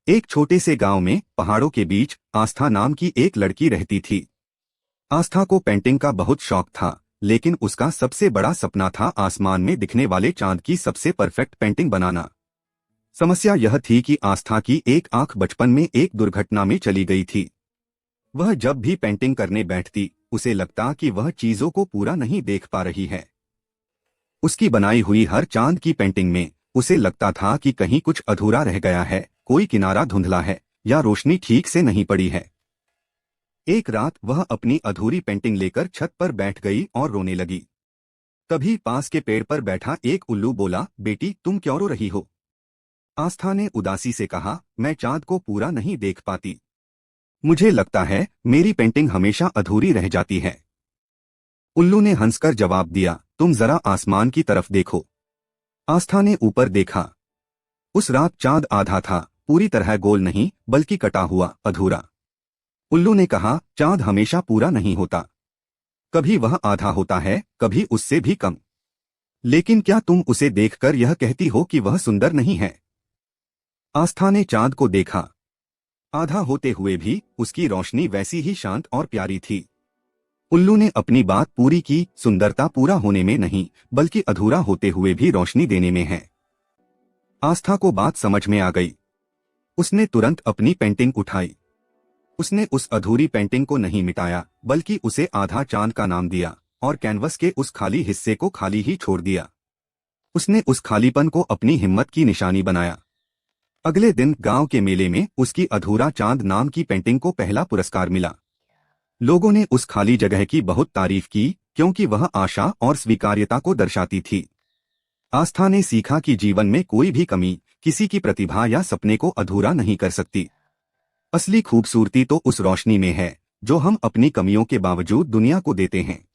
एक छोटे से गांव में पहाड़ों के बीच आस्था नाम की एक लड़की रहती थी। आस्था को पेंटिंग का बहुत शौक था, लेकिन उसका सबसे बड़ा सपना था आसमान में दिखने वाले चांद की सबसे परफेक्ट पेंटिंग बनाना। समस्या यह थी कि आस्था की एक आंख बचपन में एक दुर्घटना में चली गई थी। वह जब भी पेंटिंग करने बैठती, उसे लगता कि वह चीजों को पूरा नहीं देख पा रही है। उसकी बनाई हुई हर चांद की पेंटिंग में उसे लगता था कि कहीं कुछ अधूरा रह गया है, कोई किनारा धुंधला है या रोशनी ठीक से नहीं पड़ी है। एक रात वह अपनी अधूरी पेंटिंग लेकर छत पर बैठ गई और रोने लगी। तभी पास के पेड़ पर बैठा एक उल्लू बोला, बेटी तुम क्यों रो रही हो? आस्था ने उदासी से कहा, मैं चांद को पूरा नहीं देख पाती। मुझे लगता है मेरी पेंटिंग हमेशा अधूरी रह जाती है। उल्लू ने हंसकर जवाब दिया, तुम जरा आसमान की तरफ देखो। आस्था ने ऊपर देखा। उस रात चांद आधा था, पूरी तरह गोल नहीं बल्कि कटा हुआ, अधूरा। उल्लू ने कहा, चांद हमेशा पूरा नहीं होता, कभी वह आधा होता है, कभी उससे भी कम। लेकिन क्या तुम उसे देखकर यह कहती हो कि वह सुंदर नहीं है? आस्था ने चांद को देखा। आधा होते हुए भी उसकी रोशनी वैसी ही शांत और प्यारी थी। उल्लू ने अपनी बात पूरी की, सुंदरता पूरा होने में नहीं बल्कि अधूरा होते हुए भी रोशनी देने में है। आस्था को बात समझ में आ गई। उसने तुरंत अपनी पेंटिंग उठाई। उसने उस अधूरी पेंटिंग को नहीं मिटाया बल्कि उसे आधा चांद का नाम दिया और कैनवस के उस खाली हिस्से को खाली ही छोड़ दिया। उसने उस खालीपन को अपनी हिम्मत की निशानी बनाया। अगले दिन गांव के मेले में उसकी अधूरा चांद नाम की पेंटिंग को पहला पुरस्कार मिला। लोगों ने उस खाली जगह की बहुत तारीफ की, क्योंकि वह आशा और स्वीकार्यता को दर्शाती थी। आस्था ने सीखा कि जीवन में कोई भी कमी किसी की प्रतिभा या सपने को अधूरा नहीं कर सकती। असली खूबसूरती तो उस रोशनी में है जो हम अपनी कमियों के बावजूद दुनिया को देते हैं।